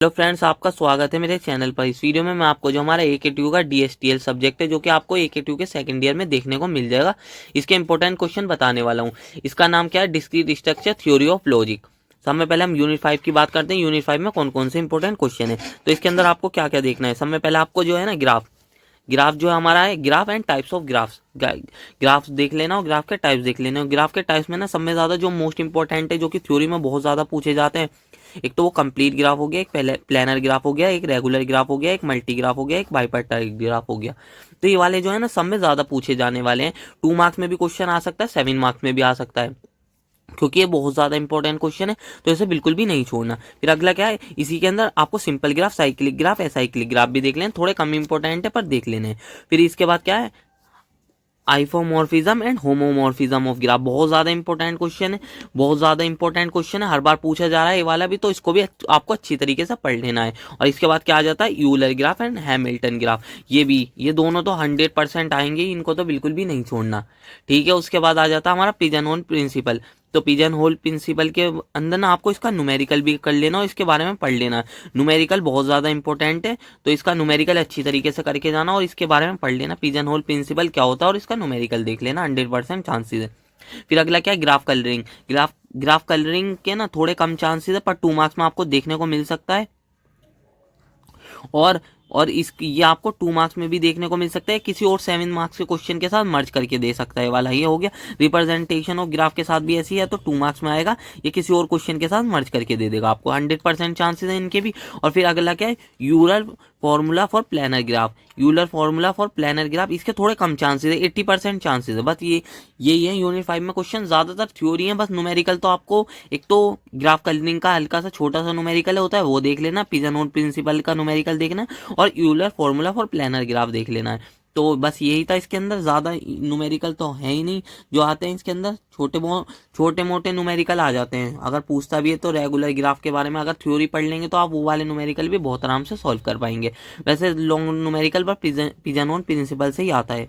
Hello friends, आपका स्वागत है मेरे चैनल पर। इस वीडियो में मैं आपको जो हमारा AKTU का DSTL सब्जेक्ट है, जो कि आपको AKTU के सेकंड ईयर में देखने को मिल जाएगा, इसके इंपॉर्टेंट क्वेश्चन बताने वाला हूँ। इसका नाम क्या है? Discrete structure theory of logic. सबसे पहले हम यूनिट 5 की बात करते हैं। यूनिट 5 में कौन कौन से इंपॉर्टेंट क्वेश्चन है, तो इसके अंदर आपको क्या क्या देखना है। सबसे पहले आपको जो है ना ग्राफ जो हमारा है, graph and types of graphs, graphs देख लेना और ग्राफ के टाइप्स देख लेना। ग्राफ के टाइप्स में ना सबसे ज्यादा जो मोस्ट इंपॉर्टेंट है, जो कि थ्योरी में बहुत ज्यादा पूछे जाते हैं, एक तो वो कंप्लीट ग्राफ हो गया, एक प्लानर ग्राफ हो गया, एक रेगुलर ग्राफ हो गया, एक मल्टी ग्राफ हो गया, एक बाइपर्टर ग्राफ हो गया। तो ये वाले जो है ना सब में ज्यादा पूछे जाने वाले हैं। 2 मार्क्स में भी क्वेश्चन आ सकता है, 7 मार्क्स में भी आ सकता है, क्योंकि ये बहुत ज्यादा इंपॉर्टेंट क्वेश्चन है, तो इसे बिल्कुल भी नहीं छोड़ना। फिर अगला क्या है, इसी के अंदर आपको simple graph, cyclic graph, acyclic graph भी देख लेना, थोड़े कम इंपॉर्टेंट है पर देख लेने। फिर इसके बाद क्या है, isomorphism and homomorphism of graph, बहुत ज्यादा इंपॉर्टेंट क्वेश्चन है, बहुत ज्यादा इंपॉर्टेंट क्वेश्चन है, हर बार पूछा जा रहा है ये वाला भी, तो इसको भी आपको अच्छी तरीके से पढ़ लेना है। और इसके बाद क्या आ जाता है, Euler graph and Hamilton graph, ये दोनों तो 100% आएंगे, इनको तो बिल्कुल भी नहीं छोड़ना। ठीक है, उसके बाद आ जाता है हमारा पिजन होल प्रिंसिपल। तो पिजन होल प्रिंसिपल के अंदर ना आपको इसका न्यूमेरिकल भी कर लेना और इसके बारे में पढ़ लेना। न्यूमेरिकल बहुत ज़्यादा इंपॉर्टेंट है, तो इसका न्यूमेरिकल अच्छी तरीके से करके जाना और इसके बारे में पढ़ लेना। पिजन होल प्रिंसिपल क्या होता है और इसका न्यूमेरिकल देख लेना, 100% चांसेस है। फिर अगला क्या है, ग्राफ कलरिंग। ग्राफ कलरिंग के ना थोड़े कम चांसेस है, पर 2 मार्क्स में आपको देखने को मिल सकता है। और इस ये आपको 2 मार्क्स में भी देखने को मिल सकता है, किसी और 7 मार्क्स के क्वेश्चन के साथ मर्ज करके दे सकता है वाला। ये हो गया रिप्रेजेंटेशन ऑफ ग्राफ के साथ भी ऐसी है, तो 2 मार्क्स में आएगा, ये किसी और क्वेश्चन के साथ मर्ज करके दे देगा आपको, 100% चांसेस है इनके भी। और फिर अगला क्या है, Euler formula for planar graph. Euler formula for planar graph, इसके थोड़े कम चांसेस है, 80% चांसेस है, बस यही है यूनिट 5 में क्वेश्चन। ज्यादातर थ्योरी है, बस न्यूमेरिकल तो आपको एक तो ग्राफ कलरिंग का हल्का सा छोटा सा न्यूमेरिकल होता है, वो देख लेना, पिजन होल प्रिंसिपल का न्यूमेरिकल देखना, और Euler formula for planar graph देख लेना है। तो बस यही था इसके अंदर, ज्यादा न्यूमेरिकल तो है ही नहीं जो आते हैं इसके अंदर, छोटे मोटे न्यूमेरिकल आ जाते हैं। अगर पूछता भी है तो रेगुलर ग्राफ के बारे में अगर थ्योरी पढ़ लेंगे तो आप वो वाले न्यूमेरिकल भी बहुत आराम से सॉल्व कर पाएंगे। वैसे लॉन्ग न्यूमेरिकल पर पिजन होल प्रिंसिपल से ही आता है।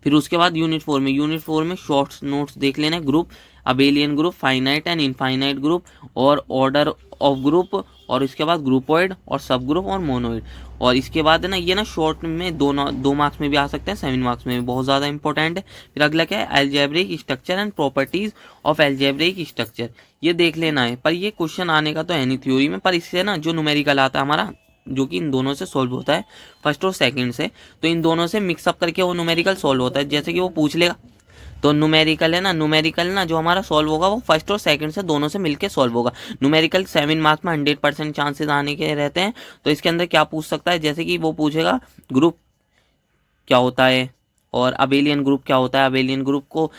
फिर उसके बाद यूनिट 4 में शॉर्ट्स नोट्स देख लेना, group, abelian group, finite and infinite group, और ऑर्डर ऑफ ग्रुप, और इसके बाद ग्रुपोइड और सब ग्रुप और मोनोइड। और इसके बाद है ना, ये ना शॉर्ट में 2 मार्क्स में भी आ सकते हैं, 7 मार्क्स में भी, बहुत ज़्यादा इंपॉर्टेंट है। फिर अगला क्या है, algebraic structure and properties of algebraic structure, ये देख लेना है। पर ये क्वेश्चन आने का तो है नहीं थ्योरी में, पर इससे ना जो न्यूमेरिकल आता है हमारा, जो कि इन दोनों से सॉल्व होता है, फर्स्ट और सेकंड से, तो इन दोनों से मिक्सअप करके वो न्यूमेरिकल सॉल्व होता है। जैसे कि वो पूछ लेगा, तो न्यूमेरिकल ना जो हमारा सॉल्व होगा वो फर्स्ट और सेकंड से दोनों से मिलके सॉल्व होगा। न्यूमेरिकल 7 मार्क्स में 100% चांसेस आने के रहते हैं। तो इसके अंदर क्या पूछ सकता है, जैसे कि वो पूछेगा ग्रुप क्या होता है, और अबेलियन ग्रुप क्या होता है, अबेलियन ग्रुप को,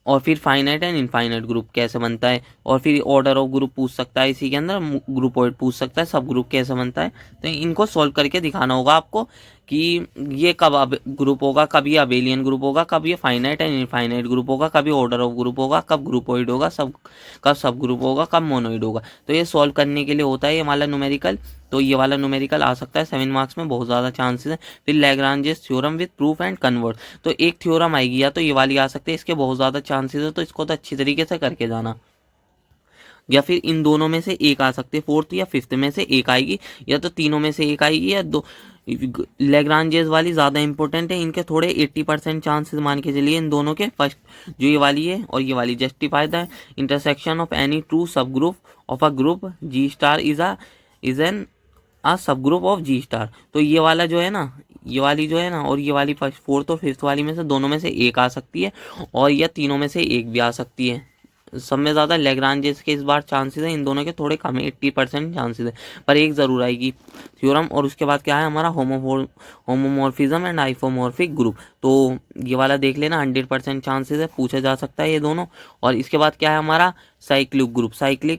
और फिर फाइनाइट एंड इनफाइनाइट ग्रुप कैसे बनता है, और फिर ऑर्डर ऑफ ग्रुप पूछ सकता है, इसी के अंदर ग्रुपोइड पूछ सकता है, सब ग्रुप कैसे बनता है। तो इनको सॉल्व करके दिखाना होगा आपको कि ये कब अब ग्रुप होगा, कब ये अबेलियन ग्रुप होगा, कब ये फाइनाइट एंड इनफाइनाइट ग्रुप होगा, कब ये ऑर्डर ऑफ ग्रुप होगा, कब ग्रुपोइड होगा, कब सब ग्रुप होगा, कब मोनोइड होगा। तो ये सॉल्व करने के लिए होता है ये वाला न्यूमेरिकल। तो ये वाला न्यूमेरिकल आ सकता है 7 मार्क्स में, बहुत ज़्यादा चांसेस है। फिर Lagrange's theorem with proof and convert, तो एक थ्योरम आएगी, या तो ये वाली आ सकती है, इसके बहुत ज़्यादा चांसेस है, तो इसको तो अच्छी तरीके से करके जाना। या फिर इन दोनों में से एक आ सकती है, 4th या 5th में से एक आएगी, या तो तीनों में से एक आएगी, या दो। लैग्रांजेस वाली ज़्यादा इंपॉर्टेंट है, इनके थोड़े 80% चांसेस मान के चलिए इन दोनों के। फर्स्ट जो ये वाली है और ये वाली, justify the intersection of any two subgroup of a group G star is an a subgroup of ji star. तो ये वाला जो है ना, ये वाली जो है ना, और ये वाली फर्स्ट 4th और 5th वाली में से दोनों में से एक आ सकती है, और या तीनों में से एक भी आ सकती है। सब में ज़्यादा लैग्रांजेस के इस बार चांसेस हैं, इन दोनों के थोड़े कम है, 80% चांसेस है, पर एक ज़रूर आएगी थ्योरम। और उसके बाद क्या है हमारा, होमोमॉर्फिज्म एंड आइसोमॉर्फिक ग्रुप। तो ये वाला देख लेना, 100% चांसेस है, पूछा जा सकता है ये दोनों। और इसके बाद क्या है हमारा, साइक्लिक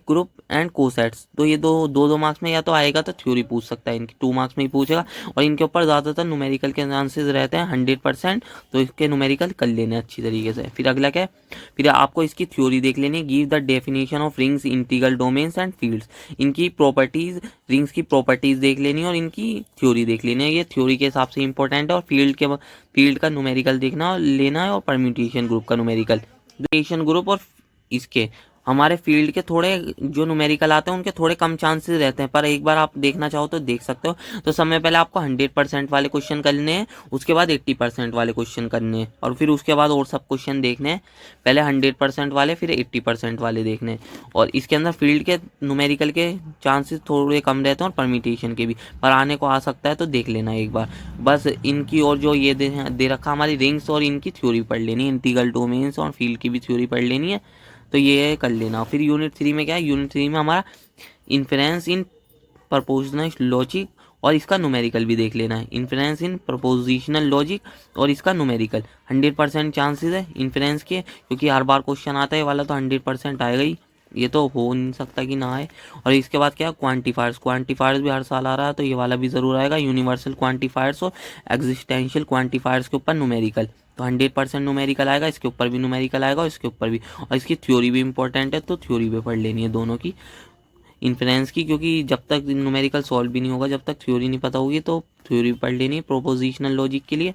ग्रुप एंड कोसेट्स। तो ये दो मार्क्स में या तो आएगा, तो थ्योरी पूछ सकता है, इनकी 2 मार्क्स में ही पूछेगा, और इनके ऊपर ज़्यादातर न्यूमेरिकल के चांसेस रहते हैं 100%, तो इसके न्यूमेरिकल कर लेने अच्छी तरीके से। फिर अगला क्या है, फिर आपको इसकी थ्योरी देख लेनी है, give the definition of rings, integral domains and fields, इनकी प्रॉपर्टीज, रिंग्स की प्रॉपर्टीज देख लेनी है और इनकी थ्योरी देख लेनी है, ये थ्योरी के हिसाब से इंपॉर्टेंट है। और फील्ड का न्यूमेरिकल देखना और लेना है, और परम्यूटेशन ग्रुप का न्यूमेरिकल, ग्रुप और इसके हमारे फील्ड के थोड़े जो न्यूमेरिकल आते हैं उनके थोड़े कम चांसेस रहते हैं, पर एक बार आप देखना चाहो तो देख सकते हो। तो सबसे पहले आपको 100% वाले क्वेश्चन करने हैं, उसके बाद 80% वाले क्वेश्चन करने हैं, और फिर उसके बाद और सब क्वेश्चन देखने हैं। पहले 100% वाले, फिर 80% वाले देखने हैं। और इसके अंदर फील्ड के न्यूमेरिकल के चांसेस थोड़े कम रहते हैं और परमिटेशन के भी, पर आने को आ सकता है, तो देख लेना एक बार। बस इनकी और जो ये दे रखा हमारी रिंग्स और इनकी थ्योरी पढ़ लेनी है, इंटीग्रल डोमेन्स और फील्ड की भी थ्योरी पढ़ लेनी है, तो ये कर लेना। फिर यूनिट 3 में क्या है, यूनिट 3 में हमारा इन्फ्रेंस इन प्रपोजिशनल लॉजिक और इसका न्यूमेरिकल भी देख लेना है। इन्फ्रेंस इन प्रपोजिशनल लॉजिक और इसका न्यूमेरिकल 100% चांसेस है इन्फ्रेंस के, क्योंकि हर बार क्वेश्चन आता है वाला, तो 100% आएगा ही, ये तो हो नहीं सकता कि ना आए। और इसके बाद क्या, क्वांटिफायर्स, क्वांटिफायर्स भी हर साल आ रहा है, तो ये वाला भी ज़रूर आएगा। यूनिवर्सल क्वांटिफायर्स और एग्जिस्टेंशियल क्वांटिफायर्स के ऊपर न्यूमेरिकल, तो 100% न्यूमेरिकल आएगा, इसके ऊपर भी न्यूमेरिकल आएगा और इसके ऊपर भी। और इसकी थ्योरी भी इंपॉर्टेंट है, तो थ्योरी भी पढ़ लेनी है दोनों की, इन्फ्रेंस की, क्योंकि जब तक न्यूमेरिकल सॉल्व भी नहीं होगा, जब तक थ्योरी नहीं पता होगी, तो थ्योरी भी पढ़ लेनी है प्रोपोजिशनल लॉजिक के लिए।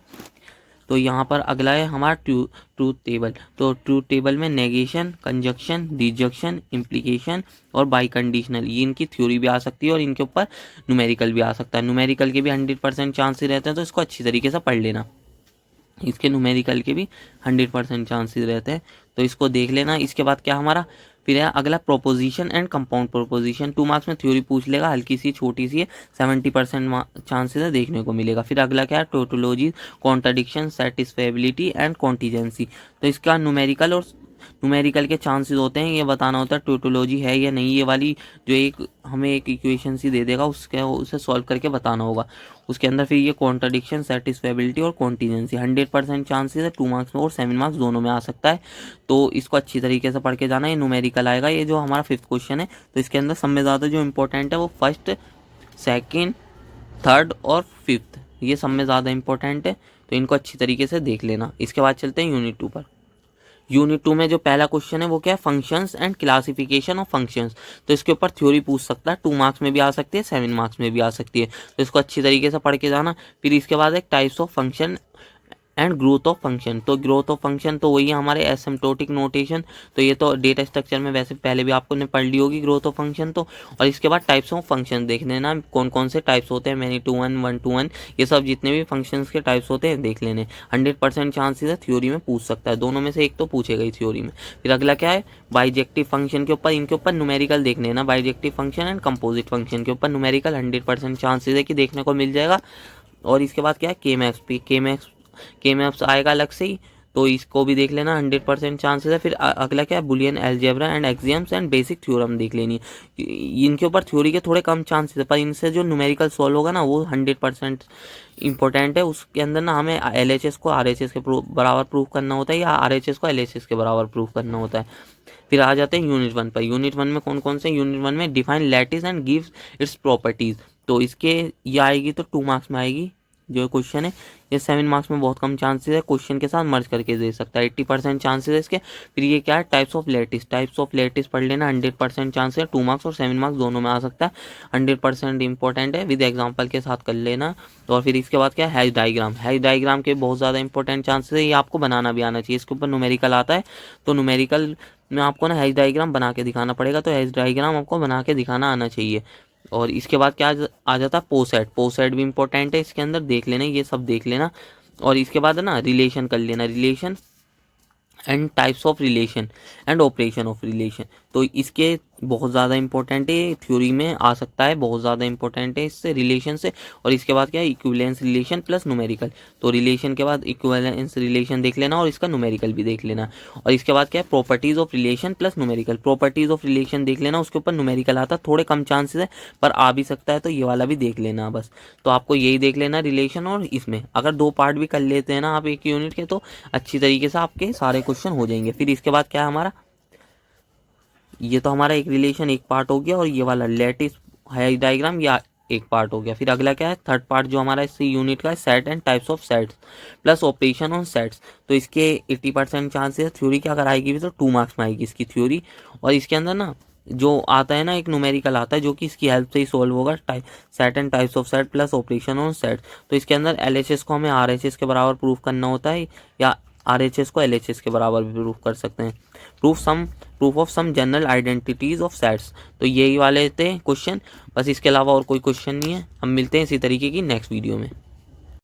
तो यहाँ पर अगला है हमारा ट्रूथ टेबल। तो ट्रूथ टेबल में नेगेशन, कंजक्शन, रिजेक्शन, इम्प्लीकेशन और बाई कंडीशनल, ये इनकी थ्योरी भी आ सकती है और इनके ऊपर न्यूमेरिकल भी आ सकता है। न्यूमेरिकल के भी 100% चांसेस रहते हैं, तो इसको अच्छी तरीके से पढ़ लेना। इसके न्यूमेरिकल के भी 100% चांसेस रहते हैं, तो इसको देख लेना। इसके बाद क्या हमारा फिर है अगला, proposition and compound proposition. 2 marks में थ्योरी पूछ लेगा, हल्की सी छोटी सी है, 70% चांसेस है देखने को मिलेगा। फिर अगला क्या है, टोटोलॉजी, कॉन्ट्राडिक्शन, सेटिस्फेबिलिटी एंड कॉन्टीजेंसी। तो इसका न्यूमेरिकल और न्यूमेरिकल के चांसेस होते हैं, ये बताना होता है टोटोलॉजी है या नहीं। ये वाली जो एक हमें एक इक्वेशन सी दे देगा, उसे सॉल्व करके बताना होगा। उसके अंदर फिर ये कॉन्ट्राडिक्शन, सेटिस्फेबिलिटी और कॉन्टीजेंसी 100% चांसेस है, 2 मार्क्स में और 7 मार्क्स दोनों में आ सकता है, तो इसको अच्छी तरीके से पढ़ के जाना। ये न्यूमेरिकल आएगा, ये जो हमारा 5th क्वेश्चन है, तो इसके अंदर सब में ज़्यादा जो इंपॉर्टेंट है वो फर्स्ट, सेकेंड, थर्ड और 5th, ये सब में ज़्यादा इंपॉर्टेंट है, तो इनको अच्छी तरीके से देख लेना। इसके बाद चलते हैं यूनिट 2 पर। यूनिट 2 में जो पहला क्वेश्चन है वो क्या है, functions and classification of functions. तो इसके ऊपर थ्योरी पूछ सकता है, 2 मार्क्स में भी आ सकती है, 7 मार्क्स में भी आ सकती है, तो इसको अच्छी तरीके से पढ़ के जाना। फिर इसके बाद एक types of function and growth of function. तो ग्रोथ ऑफ फंक्शन तो वही है हमारे एसिम्प्टोटिक नोटेशन, तो ये तो डेटा स्ट्रक्चर में वैसे पहले भी आपको ने पढ़ ली होगी ग्रोथ ऑफ फंक्शन तो। और इसके बाद टाइप्स ऑफ फंक्शन देख लेना, कौन कौन से टाइप्स होते हैं, many to one, one to one, ये सब जितने भी फंक्शंस के टाइप्स होते हैं देख लेने। 100% चांसेस है थ्योरी में पूछ सकता है, दोनों में से एक तो पूछेगा ही थ्योरी में। फिर अगला क्या है, बाइजेक्टिव फंक्शन के ऊपर, इनके ऊपर न्यूमेरिकल देख लेना। Bijective function and composite function के ऊपर न्यूमेरिकल 100% चांसेस है कि देखने को मिल जाएगा। और इसके बाद क्या है, के मैप्स आएगा अलग से ही, तो इसको भी देख लेना, 100% चांसेस है। फिर अगला क्या है, Boolean algebra and axioms and basic theorem देख लेनी है। इनके ऊपर थ्योरी के थोड़े कम चांसेस है, पर इनसे जो न्यूमेरिकल सॉल्व होगा ना वो 100% इंपॉर्टेंट है। उसके अंदर ना हमें LHS को RHS के बराबर प्रूफ करना होता है, या RHS को LHS के बराबर प्रूफ करना होता है। फिर आ जाते हैं यूनिट 1 पर। यूनिट 1 में कौन कौन से, यूनिट 1 में define lattice and gives its properties. तो इसके ये आएगी तो 2 मार्क्स में आएगी जो क्वेश्चन है, ये 7 मार्क्स में बहुत कम चांसेस है, क्वेश्चन के साथ मर्ज करके दे सकता है, 80% चांसेस है इसके। फिर ये क्या है, टाइप्स ऑफ लैटिस पढ़ लेना, 100% चांसेस है, 2 मार्क्स और 7 मार्क्स दोनों में आ सकता है, 100% इंपॉर्टेंट है, विद एग्जांपल के साथ कर लेना। और फिर इसके बाद क्या है, हैश डायग्राम के बहुत ज़्यादा इंपॉर्टेंट चांसेस है, ये आपको बनाना भी आना चाहिए। इसके ऊपर न्यूमेरिकल आता है, तो न्यूमेरिकल में आपको ना हैश डायग्राम बना के दिखाना पड़ेगा, तो हैश डायग्राम आपको बना के दिखाना आना चाहिए। और इसके बाद क्या आ जाता है, पोसेट भी इंपॉर्टेंट है, इसके अंदर देख लेना, ये सब देख लेना। और इसके बाद ना रिलेशन कर लेना, relation and types of relation and operation of relation. तो इसके बहुत ज़्यादा इंपॉर्टेंट है, थ्योरी में आ सकता है, बहुत ज़्यादा इंपॉर्टेंट है इससे, रिलेशन से। और इसके बाद क्या है, इक्विवेलेंस रिलेशन प्लस न्यूमेरिकल। तो रिलेशन के बाद इक्विवेलेंस रिलेशन देख लेना और इसका न्यूमेरिकल भी देख लेना। और इसके बाद क्या है, properties of relation plus numerical. Properties of relation देख लेना, उसके ऊपर न्यूमेरिकल आता है, थोड़े कम चांसेस है पर आ भी सकता है, तो ये वाला भी देख लेना बस। तो आपको यही देख लेना रिलेशन, और इसमें अगर 2 पार्ट भी कर लेते हैं ना आप एक यूनिट के, तो अच्छी तरीके से आपके सारे क्वेश्चन हो जाएंगे। फिर इसके बाद क्या है हमारा, ये तो हमारा एक रिलेशन एक पार्ट हो गया, और ये वाला लैटिस हैश डायग्राम या एक पार्ट हो गया। फिर अगला क्या है, थर्ड पार्ट जो हमारा इस यूनिट का है, set and types of sets plus operation on sets. तो इसके 80% चांसेस है थ्योरी की, अगर आएगी भी तो 2 मार्क्स में आएगी इसकी थ्योरी। और इसके अंदर ना जो आता है ना, एक न्यूमेरिकल आता है जो कि इसकी हेल्प से ही सोल्व होगा, set and types of set plus operation on set. तो इसके अंदर LHS को हमें RHS के बराबर प्रूफ करना होता है, या RHS को LHS के बराबर भी प्रूफ कर सकते हैं। Proof of some general identities of sets. तो यही वाले थे क्वेश्चन, बस इसके अलावा और कोई क्वेश्चन नहीं है। हम मिलते हैं इसी तरीके की नेक्स्ट वीडियो में।